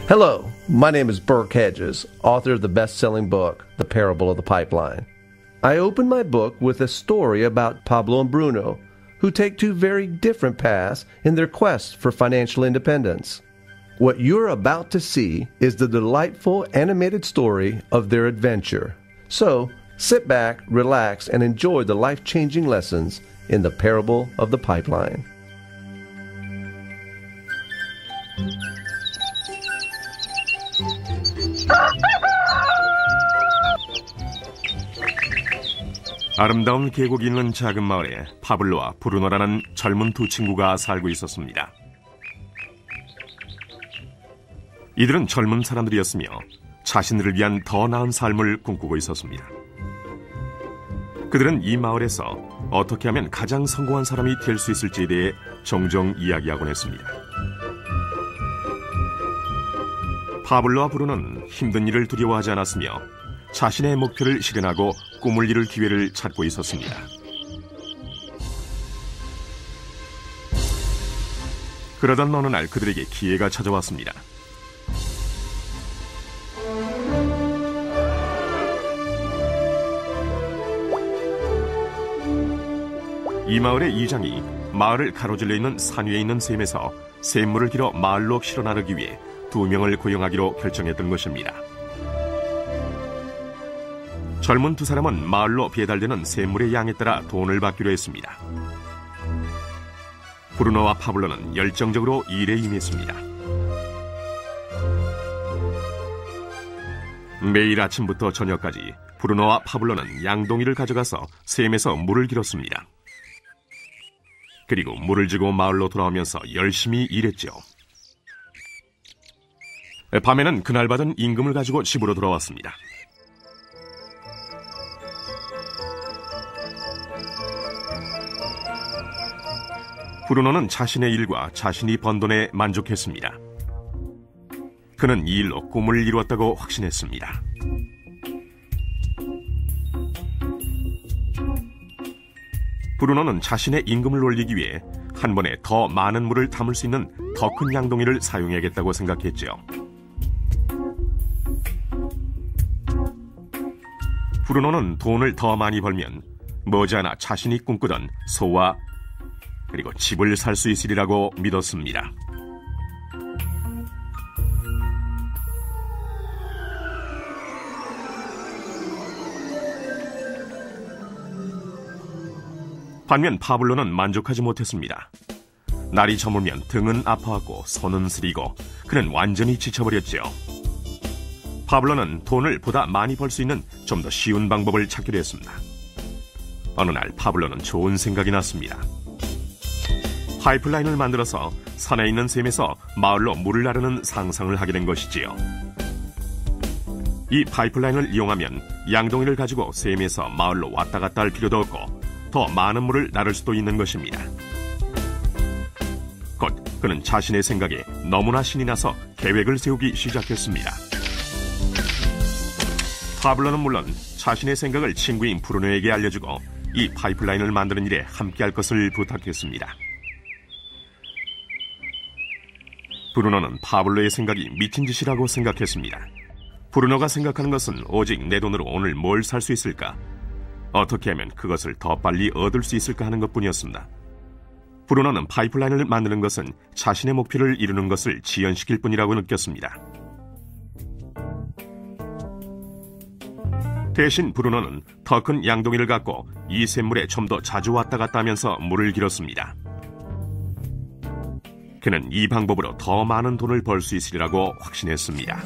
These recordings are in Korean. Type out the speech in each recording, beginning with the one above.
Hello, my name is Burke Hedges, author of the best-selling book, The Parable of the Pipeline. I open my book with a story about Pablo and Bruno, who take two very different paths in their quest for financial independence. What you're about to see is the delightful animated story of their adventure. So, sit back, relax, and enjoy the life-changing lessons in The Parable of the Pipeline. 아름다운 계곡이 있는 작은 마을에 파블로와 브루노라는 젊은 두 친구가 살고 있었습니다. 이들은 젊은 사람들이었으며 자신들을 위한 더 나은 삶을 꿈꾸고 있었습니다. 그들은 이 마을에서 어떻게 하면 가장 성공한 사람이 될 수 있을지에 대해 종종 이야기하곤 했습니다. 파블로와 브루노는 힘든 일을 두려워하지 않았으며 자신의 목표를 실현하고 꿈을 이룰 기회를 찾고 있었습니다. 그러던 어느 날 그들에게 기회가 찾아왔습니다. 이 마을의 이장이 마을을 가로질러 있는 산 위에 있는 샘에서 샘물을 길어 마을로 실어 나르기 위해 2명을 고용하기로 결정했던 것입니다. 젊은 두 사람은 마을로 배달되는 샘물의 양에 따라 돈을 받기로 했습니다. 브루노와 파블로는 열정적으로 일에 임했습니다. 매일 아침부터 저녁까지 브루노와 파블로는 양동이를 가져가서 샘에서 물을 길었습니다. 그리고 물을 지고 마을로 돌아오면서 열심히 일했죠. 밤에는 그날 받은 임금을 가지고 집으로 돌아왔습니다. 브루노는 자신의 일과 자신이 번 돈에 만족했습니다. 그는 이 일로 꿈을 이루었다고 확신했습니다. 브루노는 자신의 임금을 올리기 위해 한 번에 더 많은 물을 담을 수 있는 더 큰 양동이를 사용해야겠다고 생각했죠. 브루노는 돈을 더 많이 벌면 머지않아 자신이 꿈꾸던 소와 그리고 집을 살 수 있으리라고 믿었습니다. 반면 파블로는 만족하지 못했습니다. 날이 저물면 등은 아파하고 손은 쓰리고 그는 완전히 지쳐버렸죠. 파블로는 돈을 보다 많이 벌 수 있는 좀 더 쉬운 방법을 찾기로 했습니다. 어느 날 파블로는 좋은 생각이 났습니다. 파이프라인을 만들어서 산에 있는 샘에서 마을로 물을 나르는 상상을 하게 된 것이지요. 이 파이프라인을 이용하면 양동이를 가지고 샘에서 마을로 왔다 갔다 할 필요도 없고 더 많은 물을 나를 수도 있는 것입니다. 곧 그는 자신의 생각에 너무나 신이 나서 계획을 세우기 시작했습니다. 파블로는 물론 자신의 생각을 친구인 브루노에게 알려주고 이 파이프라인을 만드는 일에 함께할 것을 부탁했습니다. 브루노는 파블로의 생각이 미친 짓이라고 생각했습니다. 브루노가 생각하는 것은 오직 내 돈으로 오늘 뭘 살 수 있을까? 어떻게 하면 그것을 더 빨리 얻을 수 있을까 하는 것뿐이었습니다. 브루노는 파이프라인을 만드는 것은 자신의 목표를 이루는 것을 지연시킬 뿐이라고 느꼈습니다. 대신 브루노는 더 큰 양동이를 갖고 이 샘물에 좀 더 자주 왔다 갔다 하면서 물을 길었습니다. 그는 이 방법으로 더 많은 돈을 벌 수 있으리라고 확신했습니다.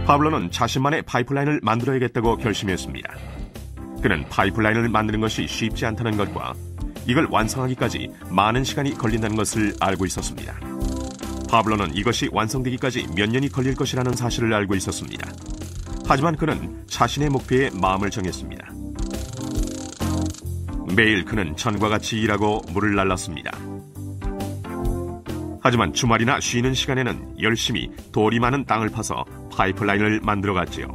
파블로는 자신만의 파이프라인을 만들어야겠다고 결심했습니다. 그는 파이프라인을 만드는 것이 쉽지 않다는 것과 이걸 완성하기까지 많은 시간이 걸린다는 것을 알고 있었습니다. 파블로는 이것이 완성되기까지 몇 년이 걸릴 것이라는 사실을 알고 있었습니다. 하지만 그는 자신의 목표에 마음을 정했습니다. 매일 그는 전과 같이 일하고 물을 날랐습니다. 하지만 주말이나 쉬는 시간에는 열심히 돌이 많은 땅을 파서 파이프라인을 만들어갔지요.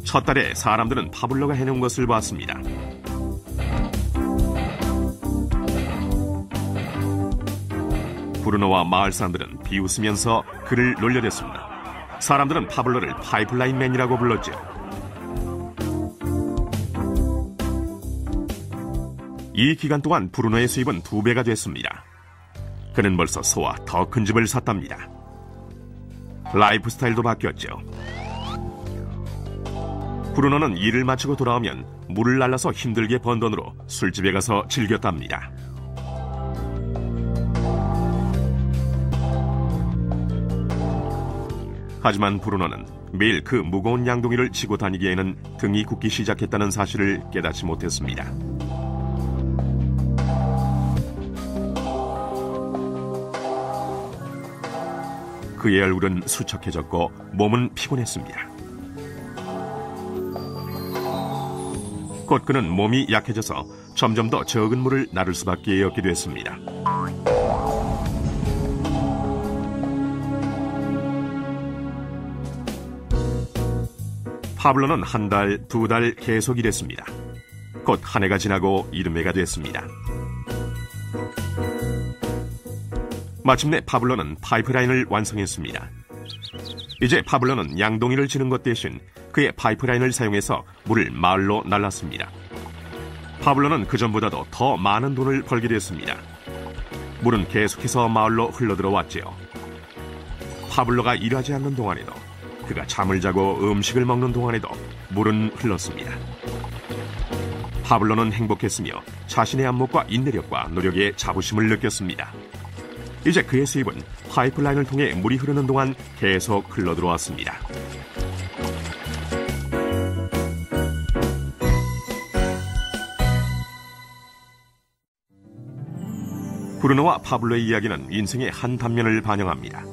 첫 달에 사람들은 파블로가 해놓은 것을 봤습니다. 브루노와 마을 사람들은 비웃으면서 그를 놀려댔습니다. 사람들은 파블로를 파이프라인맨이라고 불렀죠. 이 기간 동안 브루노의 수입은 2배가 됐습니다. 그는 벌써 소와 더 큰 집을 샀답니다. 라이프 스타일도 바뀌었죠. 브루노는 일을 마치고 돌아오면 물을 날라서 힘들게 번 돈으로 술집에 가서 즐겼답니다. 하지만 브루노는 매일 그 무거운 양동이를 지고 다니기에는 등이 굽기 시작했다는 사실을 깨닫지 못했습니다. 그의 얼굴은 수척해졌고 몸은 피곤했습니다. 곧 그는 몸이 약해져서 점점 더 적은 물을 나를 수밖에 없게 됐습니다. 파블로는 1달, 2달 계속 일했습니다. 곧 한 해가 지나고 이듬해가 됐습니다. 마침내 파블로는 파이프라인을 완성했습니다. 이제 파블로는 양동이를 지는 것 대신 그의 파이프라인을 사용해서 물을 마을로 날랐습니다. 파블로는 그전보다도 더 많은 돈을 벌게 됐습니다. 물은 계속해서 마을로 흘러들어왔지요. 파블로가 일하지 않는 동안에도, 그가 잠을 자고 음식을 먹는 동안에도 물은 흘렀습니다. 파블로는 행복했으며 자신의 안목과 인내력과 노력에 자부심을 느꼈습니다. 이제 그의 수입은 파이프라인을 통해 물이 흐르는 동안 계속 흘러들어왔습니다. 브루노와 파블로의 이야기는 인생의 한 단면을 반영합니다.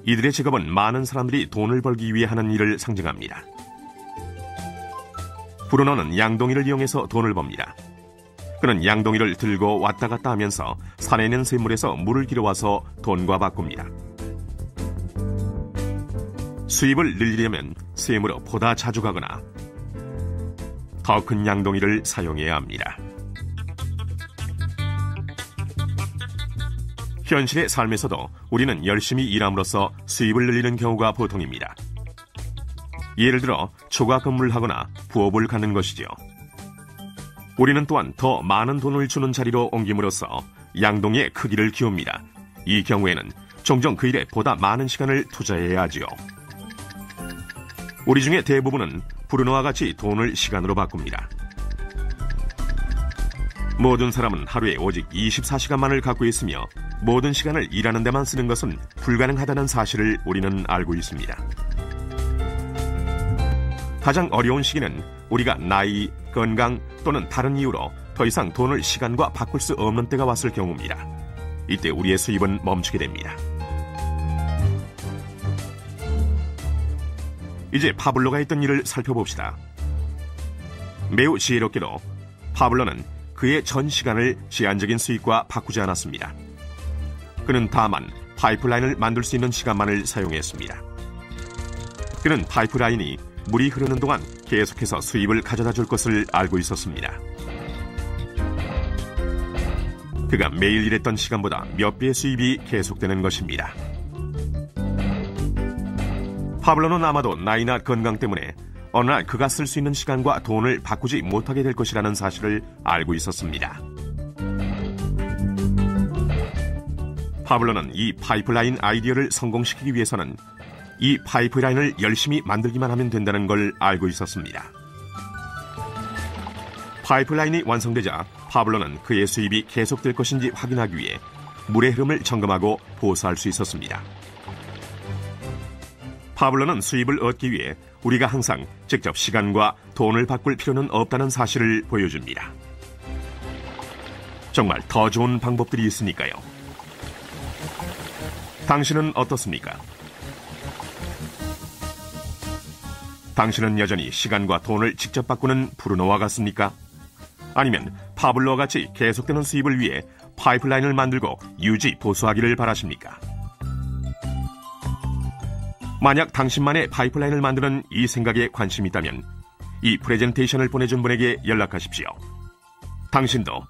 이들의 직업은 많은 사람들이 돈을 벌기 위해 하는 일을 상징합니다. 브루노는 양동이를 이용해서 돈을 법니다. 그는 양동이를 들고 왔다 갔다 하면서 산에 있는 샘물에서 물을 길어와서 돈과 바꿉니다. 수입을 늘리려면 샘으로 보다 자주 가거나 더 큰 양동이를 사용해야 합니다. 현실의 삶에서도 우리는 열심히 일함으로써 수입을 늘리는 경우가 보통입니다. 예를 들어 초과 근무를 하거나 부업을 갖는 것이죠. 우리는 또한 더 많은 돈을 주는 자리로 옮김으로써 양동이의 크기를 키웁니다. 이 경우에는 종종 그 일에 보다 많은 시간을 투자해야 하지요. 우리 중에 대부분은 브루노와 같이 돈을 시간으로 바꿉니다. 모든 사람은 하루에 오직 24시간만을 갖고 있으며 모든 시간을 일하는 데만 쓰는 것은 불가능하다는 사실을 우리는 알고 있습니다. 가장 어려운 시기는 우리가 나이, 건강 또는 다른 이유로 더 이상 돈을 시간과 바꿀 수 없는 때가 왔을 경우입니다. 이때 우리의 수입은 멈추게 됩니다. 이제 파블로가 했던 일을 살펴봅시다. 매우 지혜롭게도 파블로는 그의 전 시간을 제한적인 수익과 바꾸지 않았습니다. 그는 다만 파이프라인을 만들 수 있는 시간만을 사용했습니다. 그는 파이프라인이 물이 흐르는 동안 계속해서 수입을 가져다 줄 것을 알고 있었습니다. 그가 매일 일했던 시간보다 몇 배의 수입이 계속되는 것입니다. 파블로는 아마도 나이나 건강 때문에 어느 날 그가 쓸 수 있는 시간과 돈을 바꾸지 못하게 될 것이라는 사실을 알고 있었습니다. 파블로는 이 파이프라인 아이디어를 성공시키기 위해서는 이 파이프라인을 열심히 만들기만 하면 된다는 걸 알고 있었습니다. 파이프라인이 완성되자 파블로는 그의 수입이 계속될 것인지 확인하기 위해 물의 흐름을 점검하고 보수할 수 있었습니다. 파블로는 수입을 얻기 위해 우리가 항상 직접 시간과 돈을 바꿀 필요는 없다는 사실을 보여줍니다. 정말 더 좋은 방법들이 있으니까요. 당신은 어떻습니까? 당신은 여전히 시간과 돈을 직접 바꾸는 브루노와 같습니까? 아니면 파블로와 같이 계속되는 수입을 위해 파이프라인을 만들고 유지 보수하기를 바라십니까? 만약 당신만의 파이프라인을 만드는 이 생각에 관심이 있다면 이 프레젠테이션을 보내준 분에게 연락하십시오. 당신도